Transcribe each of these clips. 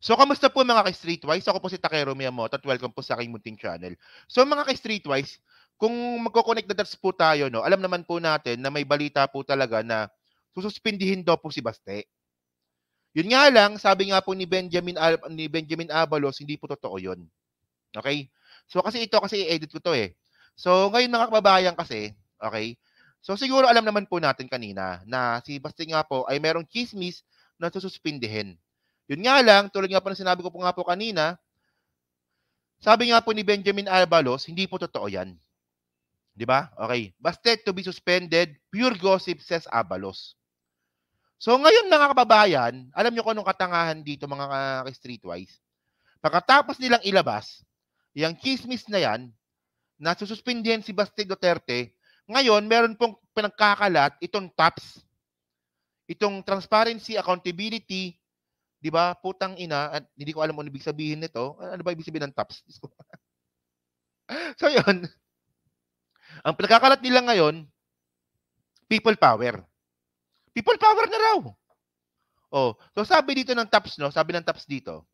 So, kamusta po mga ka-Streetwise? Ako po si Takero Miyamoto at welcome po sa aking munting channel. So, mga ka-Streetwise, kung magko-connect the dots po tayo, no, alam naman po natin na may balita po talaga na sususpindihin daw po si Baste. Yun nga lang, sabi nga po ni Benjamin Abalos, hindi po totoo yun. Okay? So, kasi i-edit ko to eh. So, ngayon mga kababayan kasi, okay? So, siguro alam naman po natin kanina na si Baste nga po ay merong chismis na sususpindihin. Yun nga lang, tulad nga po ng sinabi ko po nga po kanina, sabi nga po ni Benjamin Abalos, hindi po totoo yan. Di ba? Okay. Baste to be suspended, pure gossip, says Abalos. So ngayon mga kababayan, alam nyo kung anong katangahan dito mga streetwise. Pagkatapos nilang ilabas, yung chismis na yan, na sususpindihan si Baste Duterte, ngayon meron pong pinagkakalat itong TAPS, itong Transparency, Accountability, di ba? Putang ina, at hindi ko alam ano ibig sabihin nito. Ano ba ibig sabihin ng TAPS? So yun, ang pinagkakalat nila ngayon, people power. People power na raw. Oh, so sabi dito ng TAPS, no? Sabi ng TAPS dito.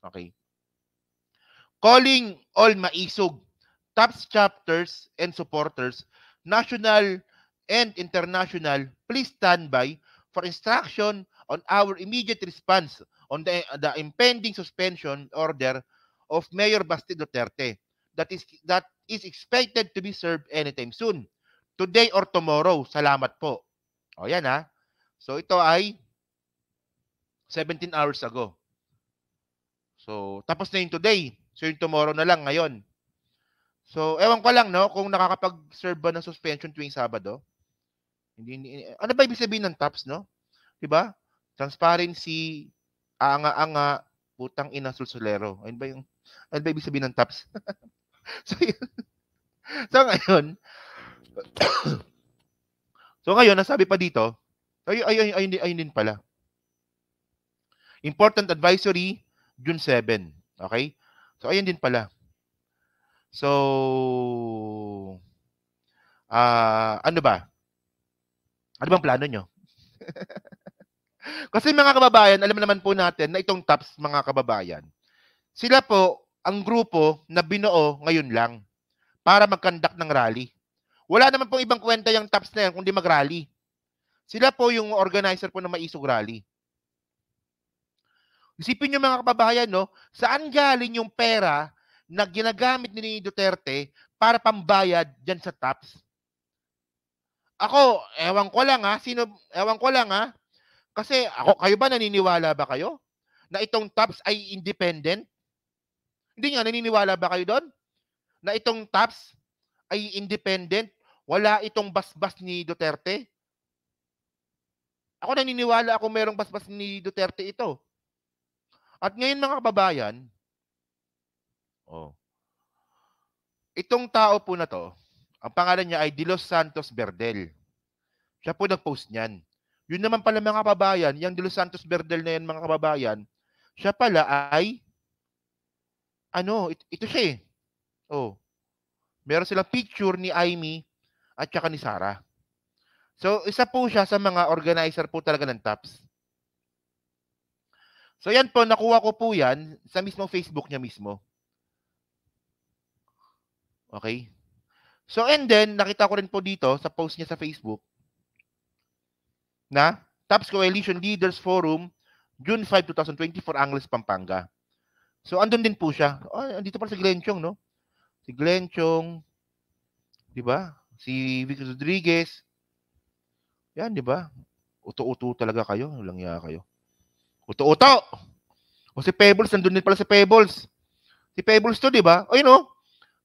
Okay. Calling all maisog, TAPS chapters and supporters, national and international, please stand by for instruction on our immediate response on the impending suspension order of Mayor Baste Duterte that is expected to be served anytime soon. Today or tomorrow. Salamat po. O yan ha. So ito ay 17 hours ago. So tapos na yung today. So yung tomorrow na lang ngayon. So ewan ko lang no kung nakakapag-serve ba ng suspension tuwing Sabado. Hindi, ano ba ibig sabihin ng TAPS no? 'Di ba? Transparency, anga-anga, putang ina sulsulero. Ano ba ibig sabihin ng TAPS? so, so ngayon, nasabi pa dito, ayun din pala. Important advisory, June 7. Okay? So, ayun din pala. So, ano ba? Ano bang plano nyo? Kasi mga kababayan, alam naman po natin na itong TAPS, mga kababayan, sila po ang grupo na binuo ngayon lang para mag-conduct ng rally. Wala naman pong ibang kwenta yung TAPS na yan kundi mag-rally. Sila po yung organizer po ng Maisog Rally. Isipin nyo mga kababayan, no? Saan galing yung pera na ginagamit ni Duterte para pambayad dyan sa TAPS? Ako, ewan ko lang ha. Kasi kayo ba naniniwala ba kayo na itong TAPS ay independent? Hindi nga, naniniwala ba kayo doon? Na itong TAPS ay independent? Wala itong basbas ni Duterte? Ako naniniwala ako merong basbas ni Duterte ito. At ngayon mga kababayan, itong tao po na to, ang pangalan niya ay De Los Santos Berdel. Siya po nag-post niyan. Yun naman pala mga kababayan, yung De Los Santos Berdel na yan mga kababayan, siya pala ay, ito siya eh. Meron silang picture ni Amy at saka ni Sarah. So, isa po siya sa mga organizer po talaga ng TAPS. So, yan po, nakuha ko po yan sa mismong Facebook niya mismo. Okay? So, and then, nakita ko rin po dito sa post niya sa Facebook na TAPS Coalition Leaders Forum, June 5, 2024, Angeles, Pampanga. So, andun din po siya. Andito pala si Glenn Chong, no? Si Glenn Chong, di ba? Si Vic Rodriguez. Yan, di ba? Uto-uto talaga kayo. Walang iya kayo. Uto-uto! O si Pebbles, nandun din pala si Pebbles. Si Pebbles to, di ba? Ayun, no?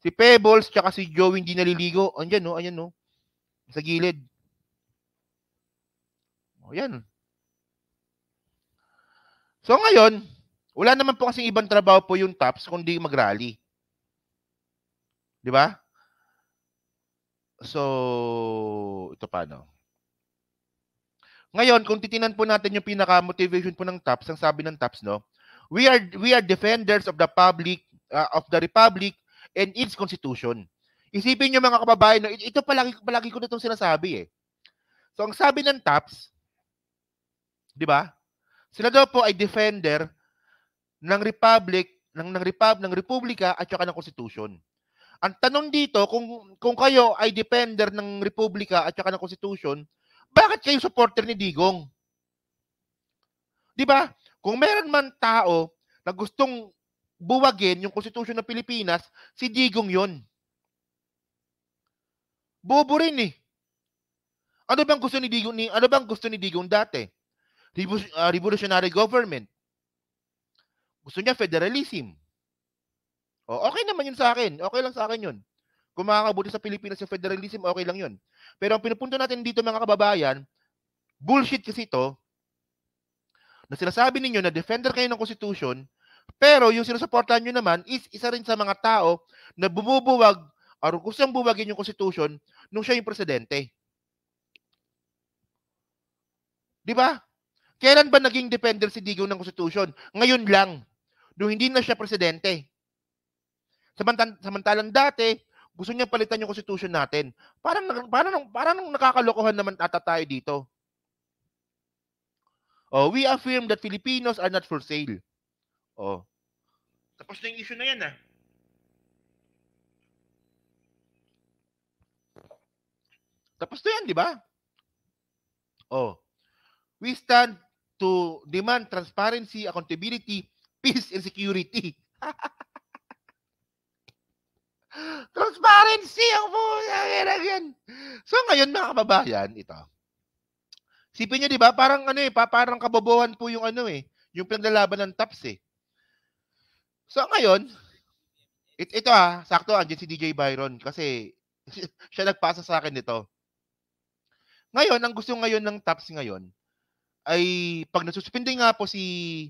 Si Pebbles, tsaka si Joey hindi naliligo. Andyan, no? Ayan, no? Sa gilid. O, yan. So, ngayon, wala naman po kasing ibang trabaho po yung TAPS kundi mag-rally. Di ba? So, ito paano? Ngayon, kung titinan po natin yung pinaka-motivation po ng TAPS, ang sabi ng TAPS, no? We are defenders of the republic and its constitution. Isipin niyo mga kababayan, no? Ito palagi ko na itong sinasabi eh. So, ang sabi ng TAPS, di ba? Sila daw po ay defender ng republika at saka ng konstitusyon. Ang tanong dito, kung kayo ay defender ng republika at saka ng konstitusyon, bakit kayo supporter ni Digong? 'Di ba? Kung meron man tao na gustong buwagin yung konstitusyon ng Pilipinas, si Digong 'yon. Bobo rin eh. Ano bang gusto ni Digong dati? Revolutionary government. Gusto niya federalism. O, okay naman yun sa akin. Okay lang sa akin yun. Kung makakabuti sa Pilipinas yung federalism, okay lang yun. Pero ang pinupunto natin dito mga kababayan, bullshit kasi ito, na sinasabi ninyo na defender kayo ng Constitution, pero yung sinusuportahan nyo naman is isa rin sa mga tao na bumubuwag or gustong buwagin yung Constitution nung siya yung presidente. Di ba? Kailan ba naging defender si Digong ng Constitution? Ngayon lang. Nung hindi na siya presidente. Samantalang dati, gusto niya palitan yung Constitution natin. Parang nakakalokohan naman ata tayo dito. Oh, we affirm that Filipinos are not for sale. Oh. Tapos na yung issue na yan, ah. Tapos na yan, di ba? Oh. We stand to demand transparency, accountability, peace, and security. Transparency ang yan. So ngayon mga kababayan, ito. Sipin niyo 'di ba? Parang parang kabobohan po yung yung pinaglalaban ng TAPS eh. So ngayon, ito sakto andiyan si DJ Byron kasi siya nagpasa sa akin nito. Ngayon, ang gusto ngayon ng TAPS ngayon ay pag nasuspindi nga po si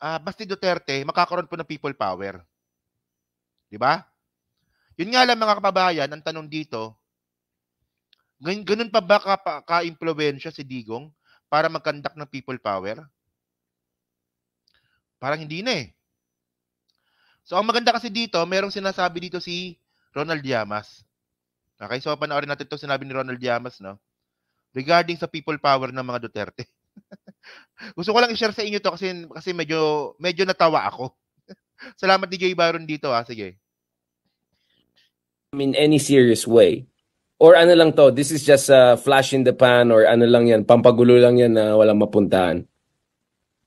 Basti Duterte, makakaroon po ng people power. 'Di ba? Yun nga lang mga kababayan, ang tanong dito, ganun pa ba ka-impluwensya si Digong para mag-conduct ng people power? Parang hindi na eh. So, ang maganda kasi dito, merong sinasabi dito si Ronald Llamas. Okay, so panoorin natin ito sinabi ni Ronald Llamas, no? Regarding sa people power ng mga Duterte. Gusto ko lang i-share sa inyo to kasi medyo natawa ako. Salamat DJ Byron dito sige. In any serious way? Or ano lang to, this is just a flash in the pan or ano lang yan, pampagulo lang yan na walang mapuntahan?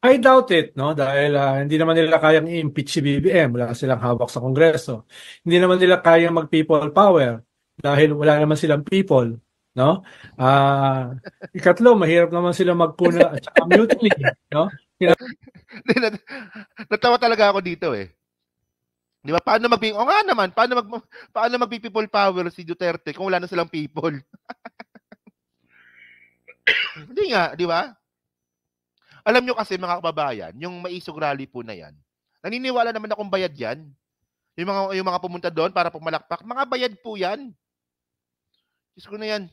I doubt it, no? Dahil hindi naman nila kayang i-impeach si BBM. Wala silang hawak sa Kongreso. Hindi naman nila kayang mag-people power dahil wala naman silang people, no? Ikatlo, mahirap naman sila magpuna at saka mutiny, no? Natawa talaga ako dito eh. Di ba? Paano mag-people power si Duterte kung wala na silang people? Hindi nga, di ba? Alam nyo kasi mga kababayan, yung maisog rally po na yan, naniniwala naman akong bayad yan. Yung mga pumunta doon para pumalakpak, mga bayad po yan. Diyos ko na yan.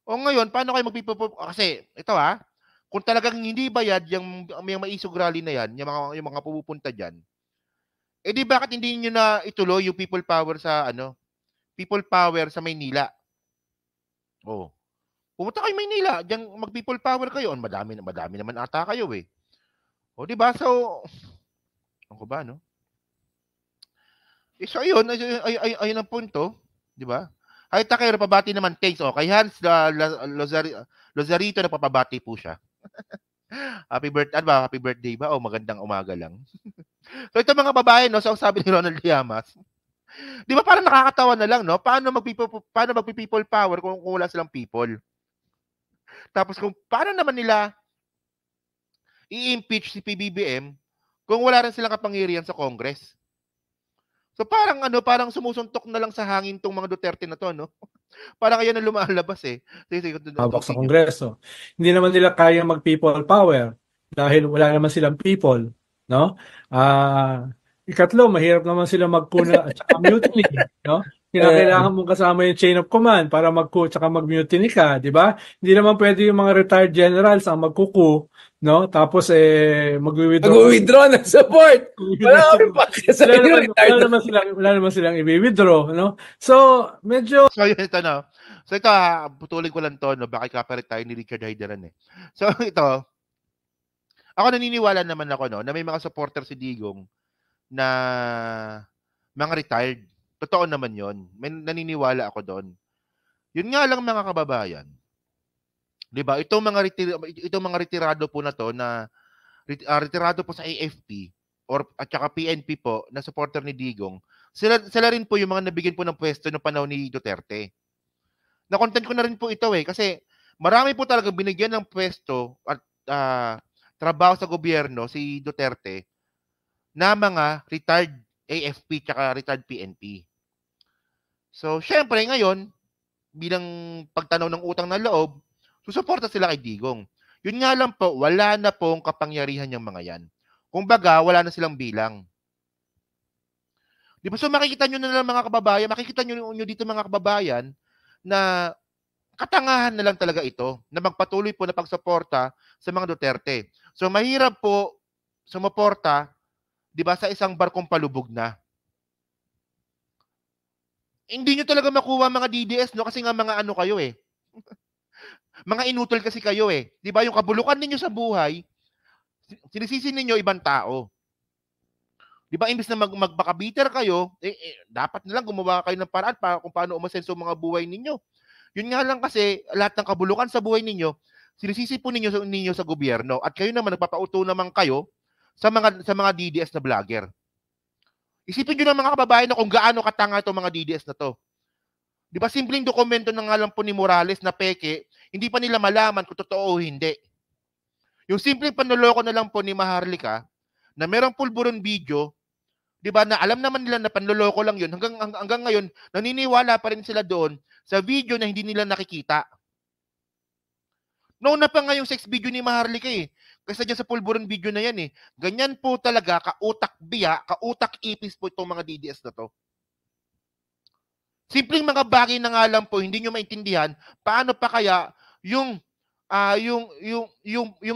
O ngayon, paano kayo mag-people kasi, ito kung talagang hindi bayad yung maisog rally na yan, yung mga pupunta dyan, di bakit hindi niyo na ituloy yung people power sa Maynila? Oh. Pumunta kayo Maynila, diyan mag-people power kayo. Madami naman ata kayo eh. O di ba? So ano ba no? So ayun, ayun ang punto, di ba? Ay Takero pabati naman thanks. Kay Hans Lozarito napapabati po siya. Happy birthday ba? Magandang umaga lang. So ito mga babae, no, so sabi ni Ronald Llamas, di ba parang nakakatawa na lang, no? Paano mag-people power kung wala silang people? Tapos paano naman nila i-impeach si PBBM kung wala rin silang kapangyarihan sa Congress? So parang sumusuntok na lang sa hangin tong mga Duterte na to, no? Parang ayan ang lumalabas eh. Hawak sa Kongreso. Hindi naman nila kayang mag-people power dahil wala naman silang people, no? Ikatlo, mahirap naman sila magpuna at saka mutiny, no? Kailangan mong kasama yung chain of command para magku at saka mag-mutiny ka, di ba? Hindi naman pwede yung mga retired generals ang magkuku, no? Tapos mag-withdraw ng support. Wala naman silang i-withdraw, no? So, medyo So, ito no. So ito putulin ko lang to, no? Baka copyright tayo ni Richard Heideran eh. So ito, Ako naniniwala naman ako no na may mga supporter si Digong na mga retired. Totoo naman 'yon. May naniniwala ako doon. Yun nga lang mga kababayan. 'Di ba? Itong mga retirado po na to na retirado po sa AFP at saka PNP po na supporter ni Digong. Sila rin po yung mga nabigyan po ng pwesto noong panahon ni Duterte. Na-content ko na rin po ito kasi marami po talaga binigyan ng pwesto at trabaho sa gobyerno si Duterte na mga retired AFP tsaka retired PNP. So, syempre ngayon, bilang pagtanaw ng utang na loob, susuporta sila kay Digong. Yun nga lang po, wala na pong kapangyarihan yung mga yan. Kumbaga, wala na silang bilang. Di ba? So, makikita nyo na lang mga kababayan, makikita nyo dito mga kababayan na katangahan na lang talaga ito na magpatuloy po na pagsuporta sa mga Duterte. So, mahirap po sumuporta, di ba, sa isang barkong palubog na. Hindi nyo talaga makuha mga DDS, no? Kasi nga mga ano kayo eh. Mga inutol kasi kayo eh. Di ba? Yung kabulukan ninyo sa buhay, sinisisi ninyo ibang tao. Di ba? Imbis na magbakabiter kayo, dapat na lang gumawa kayo ng paraan para kung paano umasenso mga buhay ninyo. Yun nga lang kasi, lahat ng kabulukan sa buhay ninyo, sinisisi po ninyo sa gobyerno at kayo naman, nagpapauto naman kayo sa mga DDS na vlogger. Isipin nyo ng mga kababayan na kung gaano katanga itong mga DDS na to. Di ba simpleng dokumento na nga lang po ni Morales na peke, hindi pa nila malaman kung totoo o hindi. Yung simpleng panloloko na lang po ni Maharlika na merong pulburon video, di ba, na alam naman nila na panloloko lang yun, hanggang ngayon, naniniwala pa rin sila doon sa video na hindi nila nakikita. Noon na pa nga yung sex video ni Maharlika eh. Kasi dyan sa pulburon video na yan eh. Ganyan po talaga, kautak biya, kautak ipis po itong mga DDS na to. Simpleng mga bagay na nga lang po, hindi nyo maintindihan, paano pa kaya yung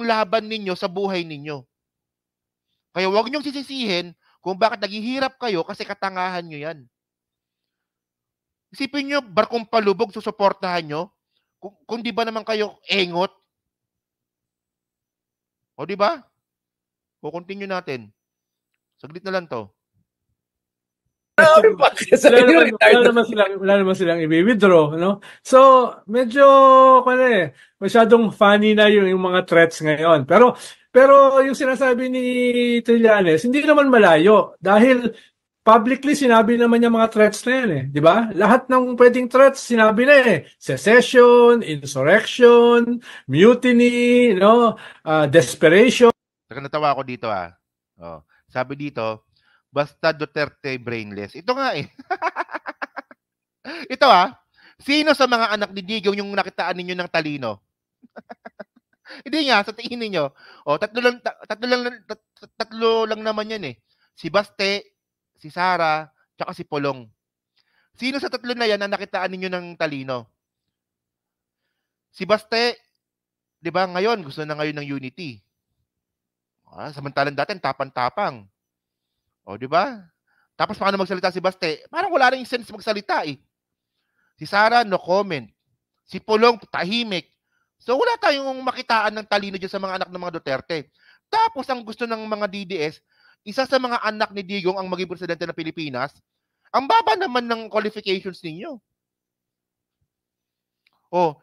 laban ninyo sa buhay ninyo. Kaya huwag nyong sisisihin kung bakit naghihirap kayo kasi katangahan nyo yan. Isipin nyo, barkong palubog, susuportahan nyo, kung di ba naman kayo engot. O di ba? O continue natin. Saglit na lang to. Wala naman silang i-withdraw, no? So, medyo masyadong funny na yung mga threats ngayon. Pero yung sinasabi ni Trillanes, hindi naman malayo dahil publicly sinabi naman niya mga threats na yan eh, di ba? Lahat ng pwedeng threats sinabi na eh. Secession, insurrection, mutiny, no? Desperation. Saka natawa ako dito Oh, sabi dito, basta Duterte brainless. Ito nga eh. Ito sino sa mga anak ni Digong yung nakitaan ninyo ng talino? Hindi nga, sa tingin ninyo. Tatlo lang naman yan eh. Si Baste, si Sara, tsaka si Polong. Sino sa tatlo na yan na nakitaan ninyo ng talino? Si Baste, di ba ngayon, gusto na ngayon ng unity. Samantalang dati, tapang-tapang. O, di ba? Tapos paano magsalita si Baste? Parang wala rin sense magsalita eh. Si Sara, no comment. Si Polong, tahimik. So, wala tayong makitaan ng talino dyan sa mga anak ng mga Duterte. Tapos, ang gusto ng mga DDS, isa sa mga anak ni Digong ang maging presidente ng Pilipinas, ang baba naman ng qualifications ninyo. O,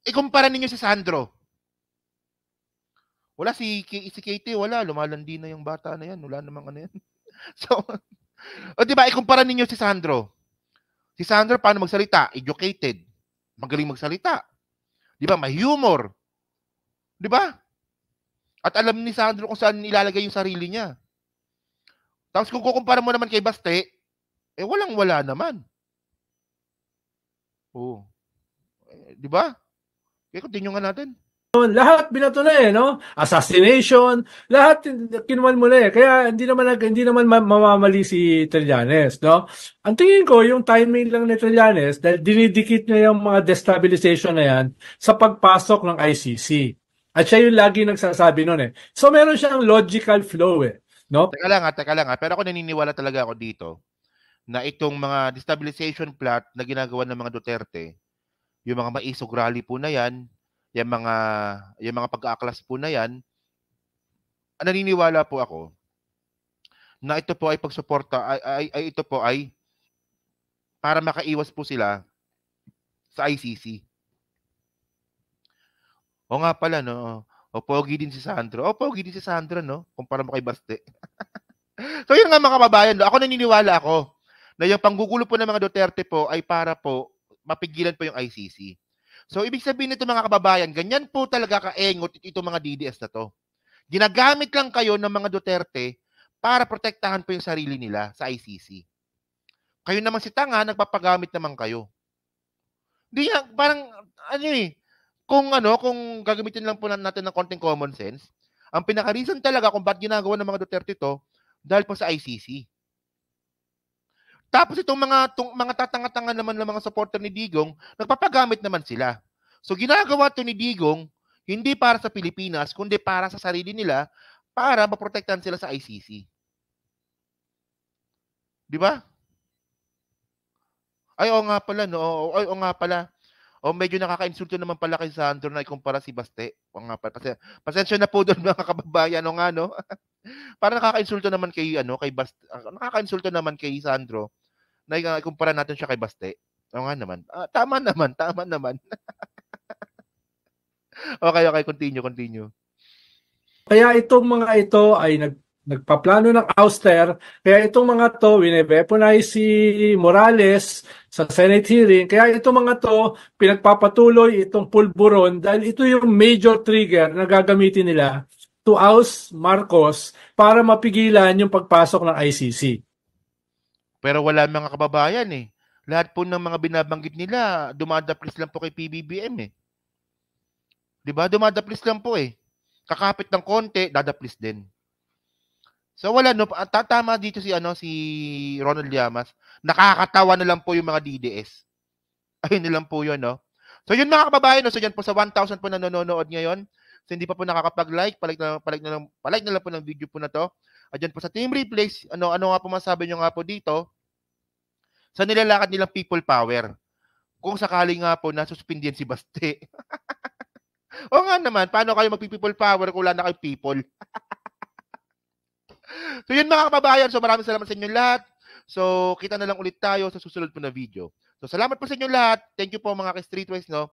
ikumpara ninyo si Sandro. Wala, si Katie, wala. Lumalandi na yung bata na yan. Wala namang ano yan. So, o diba, ikumpara ninyo si Sandro. Si Sandro, paano magsalita? Educated. Magaling magsalita. Diba, may humor. Diba? At alam ni Sandro kung saan ilalagay yung sarili niya. Tapos kung kukumpara mo naman kay Baste, walang-wala naman. Oo. Diba? Kaya continue nga natin. Lahat binato na no? Assassination, lahat kinuman mo na Kaya hindi naman mamamali si Trillanes, no? Ang tingin ko, yung timing lang ni Trillanes, dahil dinidikit niya yung mga destabilization na yan sa pagpasok ng ICC. At siya yung lagi nagsasabi nun So meron siyang logical flow no? Teka lang Pero ako naniniwala talaga ako dito na itong mga destabilization plot na ginagawa ng mga Duterte, yung mga maisog rally po na yan, yung mga pag-aaklas po na yan, naniniwala po ako na ito po ay pagsuporta ay ito po ay para makaiwas po sila sa ICC. O nga pala, no? O pogi din si Sandro. O pogi din si Sandro, no? Kumpara mo kay Baste. So yun nga mga kababayan, no? Ako naniniwala ako na yung panggugulo po ng mga Duterte po ay para po mapigilan po yung ICC. So ibig sabihin nito mga kababayan, ganyan po talaga kaengot itong mga DDS na to. Ginagamit lang kayo ng mga Duterte para protektahan po yung sarili nila sa ICC. Kayo naman si Tanga, nagpapagamit naman kayo. Di yan, parang, kung gagamitin lang po natin ng konting common sense, ang pinaka-reason talaga kung ba't ginagawa ng mga Duterte to, dahil po sa ICC. Tapos itong mga tatanga-tanga naman ng mga supporter ni Digong, nagpapagamit naman sila. So ginagawa to ni Digong, hindi para sa Pilipinas, kundi para sa sarili nila, para maprotektahan sila sa ICC. Di ba? Ay, oo nga pala, no? Ay, oo nga pala. O medyo nakaka-insulto naman pala kay Sandro na ikumpara si Baste. O nga pala. Pasensya na po doon mga kababayan, o nga, no? Para nakaka-insulto naman kay Baste. Nakaka-insulto naman kay Sandro na ikumpara natin siya kay Baste. O nga naman. Tama naman. Okay, continue. Kaya itong mga ito ay nagpaplano ng ouster. Kaya itong mga to, wine-weaponize si Morales sa Senate hearing. Kaya itong mga to, pinagpapatuloy itong pulburon dahil ito yung major trigger na gagamitin nila to oust Marcos para mapigilan yung pagpasok ng ICC. Pero wala mga kababayan eh. Lahat po ng mga binabanggit nila, dumadaplis lang po kay PBBM eh. 'Di ba? Dumadaplis lang po eh. Kakapit ng konti, dadaplis din. So wala no, tatama dito si Ronald Llamas. Nakakatawa na lang po yung mga DDS. Ayun na lang po 'yon, no. So yun mga kababayan, no, so diyan po sa 1,000 po na nanonood ngayon. So hindi pa po nakakapag-like, palike na lang po ng video po na 'to. At diyan po sa Team Replays, ano nga po masabi niyo nga po dito sa nilalakad nilang people power. Kung sakali nga po na suspindihan si Baste. O nga naman, paano kayo magpi-people power kung wala na kayong people? So yun mga kababayan, so maraming salamat sa inyo lahat. So kita na lang ulit tayo sa susunod po na video. So salamat po sa inyo lahat. Thank you po mga ka-Streetwise, no.